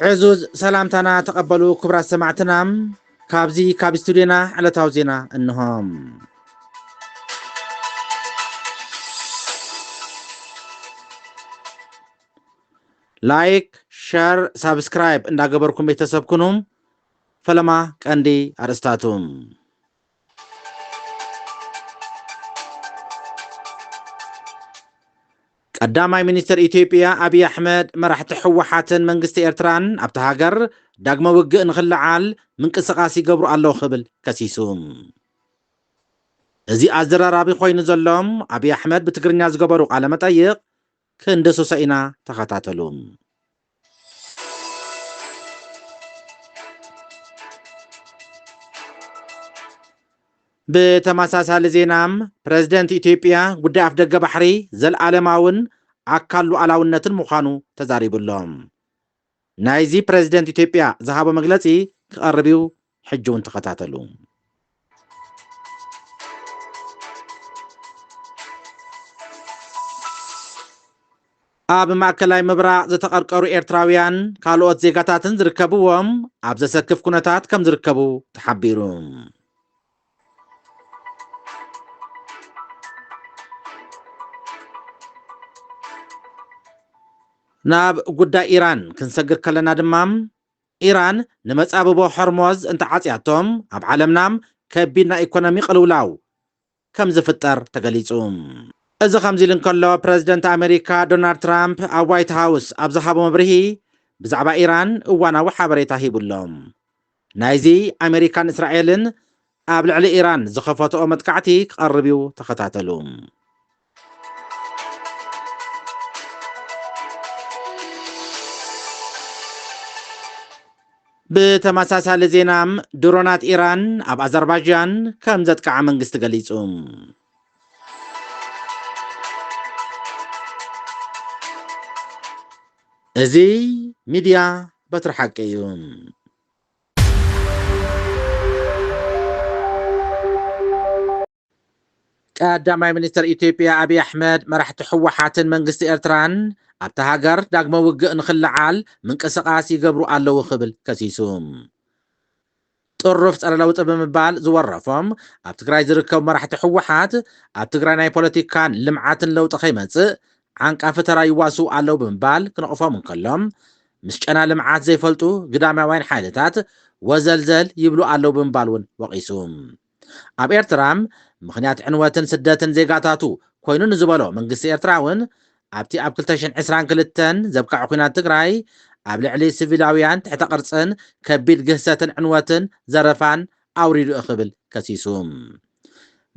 عزوز سلامتنا تقبلوا كبرى سمعتنا كاب استودينا على توزينا انهم لايك شير سبسكرايب اندا قبركم بيتسبكنهم فلما كاندي ارستاتهم قداماي ሚኒስትር ኢትዮጵያ አብይ አሕመድ መራሕቲ ሕወሓትን መንግስቲ ኤርትራን ኣብቲ ሃገር ዳግመ ውግእ ንኽልዓል ምንቅስቓስ ይገብሩ ኣለዉ ክብል ከሲሱ እዚ ኣዘራራቢ ኮይኑ ዘሎም አብይ አሕመድ ብትግርኛ ዝገበሩ ቃለ መጠይቕ ክንደሶ ኢና ተኸታተሉ። بتماساسال زينام بريزيدنت إثيوبيا قد أفدق بحري زل عالماون أكالو علاونة مخانو تزاريب اللهم نايزي بريزيدنت إثيوبيا ذهب مغلطي كقربيو حجون تقتاتلو أب ماكلاي مبرا زتقرقرو إيرتراويان كالوات زيغاتاتن زركبوهم أب زسكف كونتات كم زركبو تحبيروم ناب قدا إيران كنسجر كلنا دمام إيران نمتصابو حرموز انت عاطياتهم اب عالمنام كبيرنا ايكونومي قلولاو كم زفتر تقليصوم اذا خمزي لنكلو بريزيدنت امريكا دونالد ترامب اب وايت هاوس اب زخابو مبرهي بزعبا إيران اوانا وحابريتا هيبولهم نايزي امريكان اسرائيلن اب لعلي إيران زخفتو متكعتي قربيو تختاتلوم بتماساسال زينام درونات إيران أب أذربيجان كم زدك عمنجست قليزهم ازي ميديا بترحكيهم قداماي ሚኒስትር ኢትዮጵያ አብይ አሕመድ መራሕቲ ሕወሓትን መንግስቲ ኤርትራን ኣብታ ሃገር ዳግመ ውግእ ንኽልዓል ምንቅስቓስ ይገብሩ ኣለዉ ክብል ከሲሱ ጥሩፍ ፀረ ለውጢ ብምባል ዝወረፎም ኣብ ትግራይ ዝርከቡ መራሕቲ ሕወሓት ኣብ ትግራይ ናይ ፖለቲካን ልምዓትን ለውጢ ከይመፅእ ዓንቃ ፈተራ ይዋስኡ ኣለዉ ብምባል ክነቕፎም እንከሎም ምስ ጨና ልምዓት ዘይፈልጡ ግዳማውያን ሓይልታት ወዘልዘል ይብሉ ኣለዉ ብምባል እውን ወቂሱ ኣብ ኤርትራም ምኽንያት ዕንወትን ስደትን ዜጋታቱ ኮይኑ ንዝበሎ መንግስቲ ኤርትራ እውን ኣብቲ ኣብ 2022 ዘብቃዕ ኩናት ትግራይ ኣብ ልዕሊ ሲቪላውያን ትሕተ ቅርፅን ከቢድ ግህሰትን ዕንወትን ዘረፋን ኣውሪዱ ክብል ከሲሱ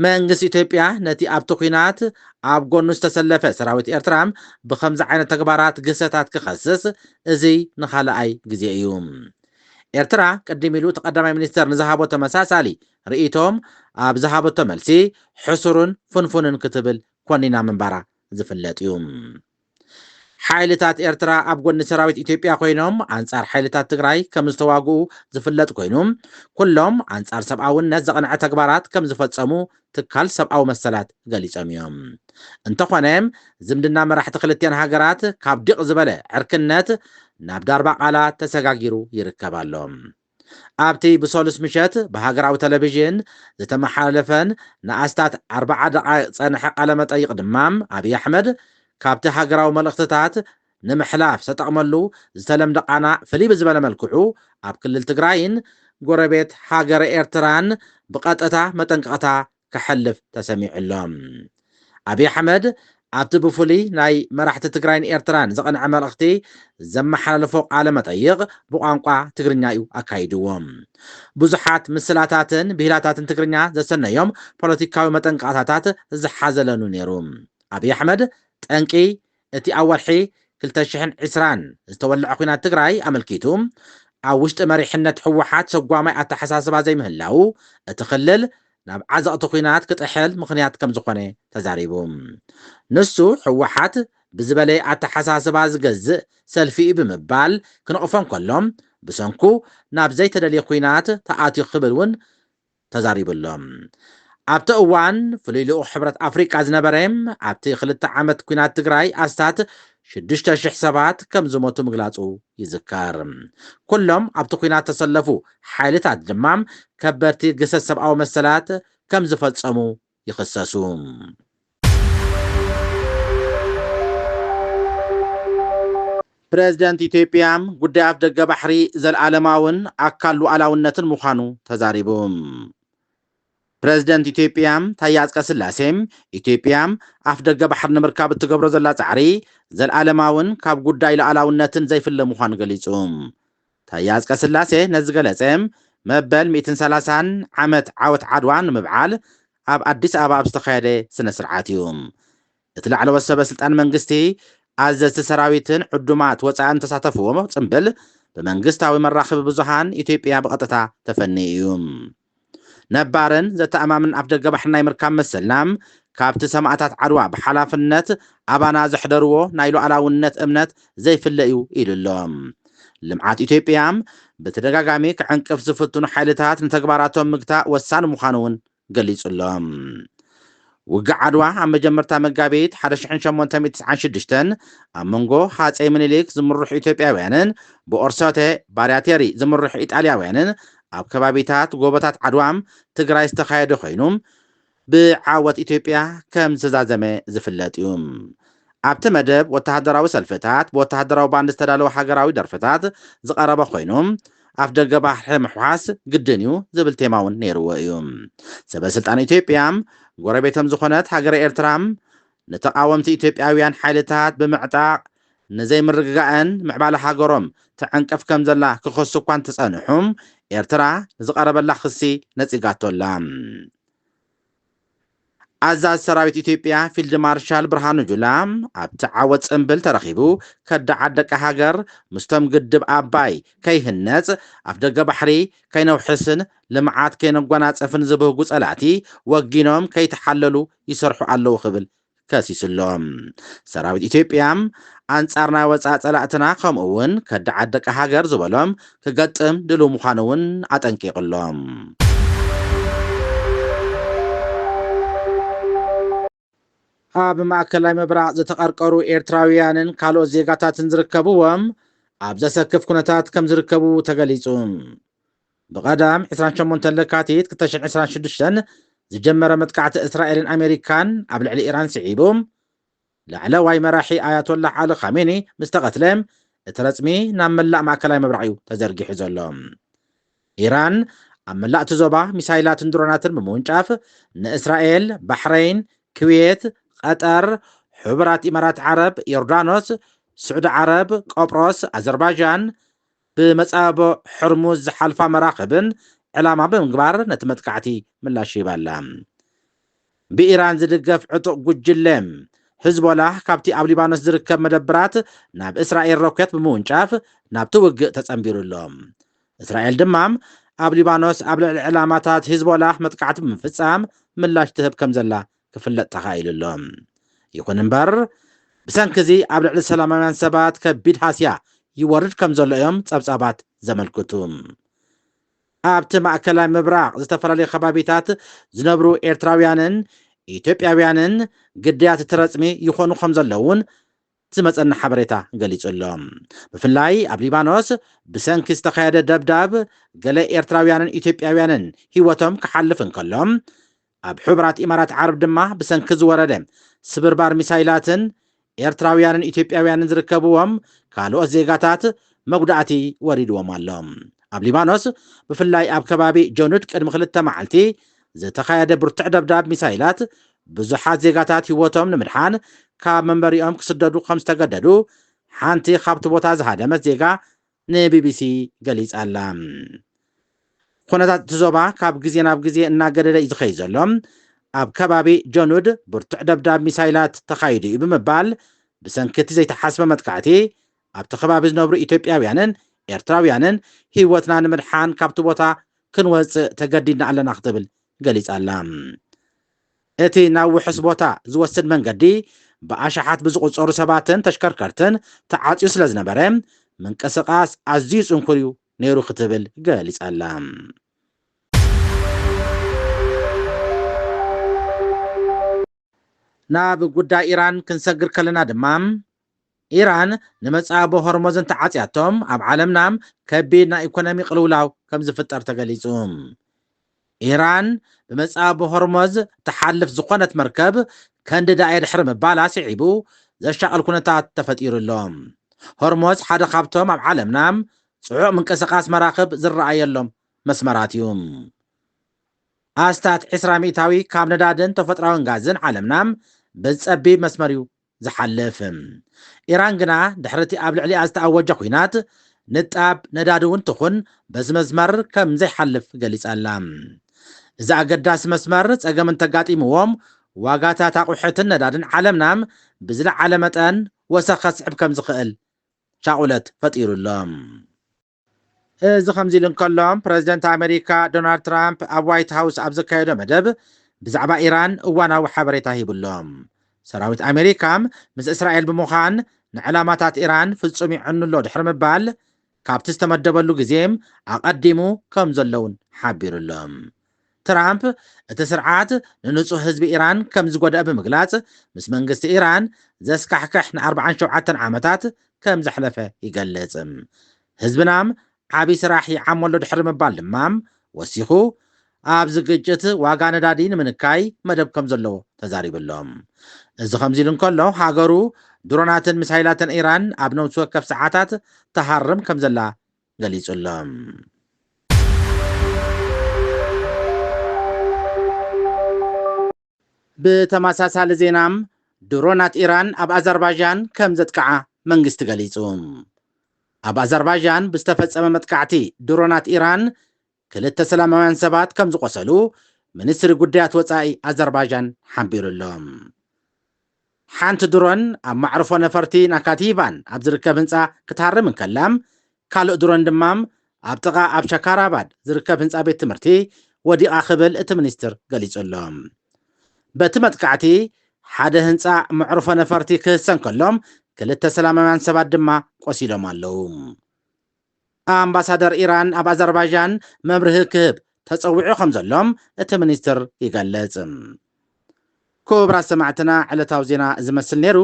መንግስቲ ኢትዮጵያ ነቲ ኣብቲ ኩናት ኣብ ጎኑ ዝተሰለፈ ሰራዊት ኤርትራ ብከምዚ ዓይነት ተግባራት ግህሰታት ክኸስስ እዚ ንኻልኣይ ግዜ እዩ ኤርትራ ቀደም ኢሉ ተቀዳማይ ሚኒስትር ንዝሃቦ ተመሳሳሊ ርኢቶም ኣብ ዝሃበቶ መልሲ ሕሱርን ፍንፉንን ክትብል ኮኒና ምንባራ ዝፍለጥ እዩ ሓይልታት ኤርትራ ኣብ ጎኒ ሰራዊት ኢትዮጵያ ኮይኖም አንጻር ሓይልታት ትግራይ ከም ዝተዋግኡ ዝፍለጥ ኮይኑ ኩሎም አንጻር ሰብኣውነት ዘቕንዐ ተግባራት ከም ዝፈጸሙ ትካል ሰብኣዊ መሰላት ገሊፆም እዮም እንተኾነ ዝምድና መራሕቲ ክልቲአን ሃገራት ካብ ድቕ ዝበለ ዕርክነት ናብ ዳርባ ቃላት ተሰጋጊሩ ይርከብ ኣሎ ኣብቲ ብሶሉስ ምሸት ብሃገራዊ ቴሌቪዥን ዝተመሓላለፈን ንኣስታት 40 ደቂቕ ፀንሐ ቃለ መጠይቕ ድማ አብይ አሕመድ ካብቲ ሃገራዊ መልእኽትታት ንምሕላፍ ዝተጠቕመሉ ዝተለምደ ቃና ፍልይ ብዝበለ መልክዑ ኣብ ክልል ትግራይን ጎረቤት ሃገረ ኤርትራን ብቐጥታ መጠንቀቕታ ክሕልፍ ተሰሚዑሎም አብይ አሕመድ ኣብቲ ብፍሉይ ናይ መራሕቲ ትግራይን ኤርትራን ዘቕንዐ መልእኽቲ ዘመሓላለፎ ቃለ መጠይቕ ብቋንቋ ትግርኛ እዩ ኣካይድዎም ብዙሓት ምስላታትን ብሂላታትን ትግርኛ ዘሰነዮም ፖለቲካዊ መጠንቀቕታታት ዝሓዘለኑ ነይሩ አብይ አሕመድ ጠንቂ እቲ ኣብ ወርሒ 2020 ዝተወልዐ ኩናት ትግራይ ኣመልኪቱ ኣብ ውሽጢ መሪሕነት ሕወሓት ሰጓማይ ኣተሓሳስባ ዘይምህላው እቲ ክልል ናብ ዓዘቕቲ ኩናት ክጥሕል ምኽንያት ከም ዝኾነ ተዛሪቡ ንሱ ሕወሓት ብዝበለየ ኣተሓሳስባ ዝገዝእ ሰልፊ ብምባል ክነቕፎም ከሎም ብሰንኩ ናብ ዘይተደልየ ኩናት ተኣትዩ ክብል እውን ተዛሪቡሎም ኣብቲ እዋን ፍሉይ ልኡኽ ሕብረት ኣፍሪቃ ዝነበረ ኣብቲ 2 ዓመት ኩናት ትግራይ ኣስታት 6,000 ሰባት ከም ዝሞቱ ምግላጹ ይዝካር። ኩሎም ኣብቲ ኩናት ተሰለፉ ሓይልታት ድማ ከበድቲ ግሰት ሰብኣዊ መሰላት ከም ዝፈጸሙ ይኽሰሱ። ፕሬዝደንት ኢትዮጵያ ጉዳይ ኣፍ ደገ ባሕሪ ዘለዓለማውን ኣካል ሉዓላውነትን ምዃኑ ተዛሪቡ። ፕሬዝደንት ኢትዮጵያ ታዬ አጽቀሥላሴ ኢትዮጵያ ኣፍ ደገ ባሕሪ ንምርካብ እትገብሮ ዘላ ጻዕሪ ዘለዓለማውን ካብ ጉዳይ ሉዓላውነትን ዘይፍለ ምዃኑ ገሊጹ። ታዬ አጽቀሥላሴ ነዚ ገለጸ መበል 130 ዓመት ዓወት ዓድዋ ንምብዓል ኣብ ኣዲስ ኣበባ ኣብ ዝተኻየደ ስነ ስርዓት እዩ። እቲ ላዕለዎት ሰበስልጣን መንግስቲ ኣዘዝቲ ሰራዊትን ዕዱማት ወፃእን ተሳተፍዎ ጽምብል ብመንግስታዊ መራኸቢ ብዙሃን ኢትዮጵያ ብቐጥታ ተፈኒ እዩ። ነባርን ዘተኣማምን ኣፍ ደገ ባሕሪ ናይ ምርካብ መሰልና ካብቲ ሰማዕታት ዓድዋ ብሓላፍነት ኣባና ዘሕደርዎ ናይ ሉዓላውነት እምነት ዘይፍለ እዩ ኢሉ ኣሎ። ልምዓት ኢትዮጵያ ብተደጋጋሚ ክዕንቅፍ ዝፍትኑ ሓይልታት ንተግባራቶም ምግታእ ወሳኒ ምዃኑ እውን ገሊጹ ኣሎ። ውግዕ ዓድዋ ኣብ መጀመርታ መጋቢት 1896 ኣብ መንጎ ሃፀይ ምኒልክ ዝምርሑ ኢትዮጵያውያንን ብኦርሶቴ ባርያቴሪ ዝምርሑ ኢጣልያውያንን ኣብ ከባቢታት ጎቦታት ዓድዋ ትግራይ ዝተኻየደ ኮይኑ ብዓወት ኢትዮጵያ ከም ዝተዛዘመ ዝፍለጥ እዩ። ኣብቲ መደብ ወተሃደራዊ ሰልፍታት ብወተሃደራዊ ባንዲ ዝተዳለወ ሃገራዊ ደርፍታት ዝቐረበ ኮይኑ ኣፍ ደገ ባሕሪ ምሕዋስ ግድን እዩ ዝብል ቴማ እውን ነይርዎ እዩ። ሰበስልጣን ኢትዮጵያ ጎረቤቶም ዝኾነት ሃገረ ኤርትራ ንተቃወምቲ ኢትዮጵያውያን ሓይልታት ብምዕጣቕ ንዘይምርግጋእን ምዕባለ ሃገሮም ተዕንቀፍ ከም ዘላ ክኸሱ እኳ እንተጸንሑ ኤርትራ ዝቐረበላ ክሲ ነጺጋቶላ። ኣዛዝ ሰራዊት ኢትዮጵያ ፊልድ ማርሻል ብርሃኑ ጁላ ኣብቲ ዓወት ጽምብል ተረኺቡ ከዳዓደቀ ሃገር ምስቶም ግድብ ኣባይ ከይህነጽ ኣፍ ደገ ባሕሪ ከይነውሕስን ልምዓት ከይነጓናጸፍን ዝብህጉ ጸላእቲ ወጊኖም ከይተሓለሉ ይሰርሑ ኣለዉ ክብል ከሲሱሎም። ሰራዊት ኢትዮጵያ ኣንጻር ናይ ወፃእ ጸላእትና ከምኡ እውን ከዳዓደቀ ሃገር ዝበሎም ክገጥም ድሉ ምዃኑ እውን ኣጠንቂቕሎም። ኣብ ማእከላይ ምብራቕ ዝተቐርቀሩ ኤርትራውያንን ካልኦት ዜጋታትን ዝርከብዎም ኣብ ዘሰክፍ ኩነታት ከም ዝርከቡ ተገሊጹ። ብቐዳም 28 ለካቲት 2026 ዝጀመረ መጥቃዕቲ እስራኤልን ኣሜሪካን ኣብ ልዕሊ ኢራን ስዒቡ ላዕለዋይ መራሒ ኣያቶላህ ዓሊ ኻሜኒ ምስ ተቐትለ እቲ ረፅሚ ናብ መላእ ማእከላይ ምብራቕ እዩ ተዘርጊሑ ዘሎ። ኢራን ኣብ መላእቲ ዞባ ሚሳይላትን ድሮናትን ብምውንጫፍ ንእስራኤል፣ ባሕረይን፣ ኩዌት፣ ቀጠር፣ ሕቡራት ኢማራት ዓረብ፣ ዮርዳኖስ፣ ስዑድ ዓረብ፣ ቆጵሮስ፣ ኣዘርባይጃን ብመጻቦ ሕርሙዝ ዝሓልፋ መራኽብን ዕላማ ብምግባር ነቲ መጥቃዕቲ ምላሽ ይባላ። ብኢራን ዝድገፍ ዕጡቕ ጉጅለም ህዝቦላህ ካብቲ ኣብ ሊባኖስ ዝርከብ መደብራት ናብ እስራኤል ሮኬት ብምውንጫፍ ናብቲ ውግእ ተጸንቢሩሎም። እስራኤል ድማ ኣብ ሊባኖስ ኣብ ልዕሊ ዕላማታት ህዝቦላህ መጥቃዕቲ ብምፍጻም ምላሽ ትህብ ከም ዘላ ክፍለጥ ተኻኢሉሎም። ይኹን እምበር ብሰንኪ እዚ ኣብ ልዕሊ ሰላማውያን ሰባት ከቢድ ሃስያ ይወርድ ከም ዘሎ እዮም ጸብጻባት ዘመልክቱ። ኣብቲ ማእከላይ ምብራቕ ዝተፈላለዩ ከባቢታት ዝነብሩ ኤርትራውያንን ኢትዮጵያውያንን ግዳያት እትረፅሚ ይኾኑ ከም ዘለውን ዝመፀና ሓበሬታ ገሊጹሎም። ብፍላይ ኣብ ሊባኖስ ብሰንኪ ዝተኻየደ ደብዳብ ገለ ኤርትራውያንን ኢትዮጵያውያንን ህይወቶም ክሓልፍ እንከሎም ኣብ ሕቡራት ኢማራት ዓረብ ድማ ብሰንኪ ዝወረደ ስብርባር ሚሳይላትን ኤርትራውያንን ኢትዮጵያውያንን ዝርከብዎም ካልኦት ዜጋታት መጉዳእቲ ወሪድዎም ኣሎም። ኣብ ሊባኖስ ብፍላይ ኣብ ከባቢ ጆኑድ ቅድሚ 2 መዓልቲ ዝተኻየደ ብርቱዕ ደብዳብ ሚሳይላት ብዙሓት ዜጋታት ህይወቶም ንምድሓን ካብ መንበሪኦም ክስደዱ ከም ዝተገደዱ ሓንቲ ካብቲ ቦታ ዝሃደመት ዜጋ ንቢቢሲ ገሊጻላ። ኩነታት እቲ ዞባ ካብ ግዜ ናብ ግዜ እናገደደ እዩ ዝኸይድ ዘሎ። ኣብ ከባቢ ጆኑድ ብርቱዕ ደብዳብ ሚሳይላት ተኻይዱ እዩ ብምባል ብሰንኪቲ ዘይተሓስበ መጥቃዕቲ ኣብቲ ከባቢ ዝነብሩ ኢትዮጵያውያንን ኤርትራውያንን ህይወትና ንምድሓን ካብቲ ቦታ ክንወፅእ ተገዲድና ኣለና ክትብል ገሊጻላ። እቲ ናብ ውሕስ ቦታ ዝወስድ መንገዲ ብኣሽሓት ብዝቁፀሩ ሰባትን ተሽከርከርትን ተዓፅዩ ስለ ዝነበረ ምንቅስቓስ ኣዝዩ ጽንኩር እዩ ነይሩ ክትብል ገሊጻላ። ናብ ጉዳይ ኢራን ክንሰግር ከለና ድማ ኢራን ንመጻቦ ሆርሞዝን ተዓጽያቶም ኣብ ዓለምናም ከቢድ ናይ ኢኮኖሚ ቅልውላው ከም ዝፍጠር ተገሊጹ ኢራን ብመጻቦ ሆርሞዝ ተሓልፍ ዝኾነት መርከብ ከንድዳ ድሕሪ ምባላ ስዒቡ ዘሻቀል ኩነታት ተፈጢሩሎም ሆርሞዝ ሓደ ካብቶም ኣብ ዓለምናም ጽዑቕ ምንቅስቓስ መራኽብ ዝረኣየሎም መስመራት እዩ ኣስታት 20 ሚእታዊ ካብ ነዳድን ተፈጥራውን ጋዝን ዓለምናም ብጸቢብ መስመር እዩ ዝሓልፍ ኢራን ግና ድሕርቲ ኣብ ልዕሊ ዝተኣወጀ ኩናት ንጣብ ነዳዲ እውን ትኹን በዚ መስመር ከም ዘይሓልፍ ገሊጻላ እዚ ኣገዳሲ መስመር ጸገም እንተጋጢምዎም ዋጋታት ኣቑሑትን ነዳድን ዓለምናም ብዝለዓለ መጠን ወሰኽ ከስዕብ ከም ዝኽእል ሻቁለት ፈጢሩሎም እዚ ከምዚ ኢሉ እንከሎም ፕረዚደንት ኣሜሪካ ዶናልድ ትራምፕ ኣብ ዋይት ሃውስ ኣብ ዘካየዶ መደብ ብዛዕባ ኢራን እዋናዊ ሓበሬታ ሂብሎም ሰራዊት ኣሜሪካ ምስ እስራኤል ብምዃን ንዕላማታት ኢራን ፍጹም ይዕንሎ ድሕሪ ምባል ካብቲ ዝተመደበሉ ግዜም ኣቐዲሙ ከም ዘለውን ሓቢሩሎም ትራምፕ እቲ ስርዓት ንንጹህ ህዝቢ ኢራን ከም ዝጎድአ ብምግላጽ ምስ መንግስቲ ኢራን ዘስካሕክሕ ን47 ዓመታት ከም ዘሕለፈ ይገልጽ ህዝብናም ዓብይ ስራሕ ይዓመሎ ድሕሪ ምባል ድማ ወሲኹ ኣብ ዝግጭት ዋጋ ነዳዲ ንምንካይ መደብ ከም ዘለዎ ተዛሪብሎም እዚ ከምዚ ኢሉ እንከሎ ሃገሩ ድሮናትን ሚሳይላትን ኢራን ኣብ ነብሲ ወከፍ ሰዓታት ተሃርም ከም ዘላ ገሊጹሎም ብተመሳሳሊ ዜናም ድሮናት ኢራን ኣብ ኣዘርባይጃን ከም ዘጥቅዓ መንግስቲ ገሊጹ ኣብ ኣዘርባይጃን ብዝተፈጸመ መጥቃዕቲ ድሮናት ኢራን ክልተ ሰላማውያን ሰባት ከም ዝቆሰሉ ሚኒስትሪ ጉዳያት ወፃኢ ኣዘርባይጃን ሓቢሩሎም ሓንቲ ድሮን ኣብ ማዕርፎ ነፈርቲ ናካቲቫን ኣብ ዝርከብ ህንፃ ክትሃርም እንከላም ካልእ ድሮን ድማ ኣብ ጥቓ ኣብ ሸካራባድ ዝርከብ ህንፃ ቤት ትምህርቲ ወዲቓ ክብል እቲ ሚኒስትር ገሊጹሎም በቲ መጥቃዕቲ ሓደ ህንፃ ማዕርፎ ነፈርቲ ክህሰን ከሎም ክልተ ሰላማውያን ሰባት ድማ ቆሲሎም ኣለው ኣምባሳደር ኢራን ኣብ ኣዘርባይጃን መብርሂ ክህብ ተፀዊዑ ከም ዘሎም እቲ ሚኒስትር ይገልጽ ክቡራት ሰማዕትና ዕለታዊ ዜና ዝመስል ነይሩ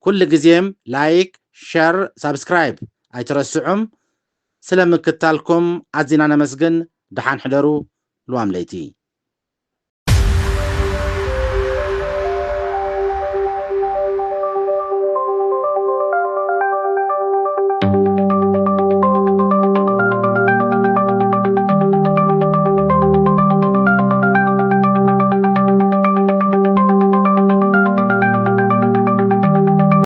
ኩሉ ግዜም ላይክ ሸር ሳብስክራይብ ኣይትረስዑም ስለምክታልኩም ኣዝና ነመስግን ድሓን ሕደሩ ልዋም ለይቲ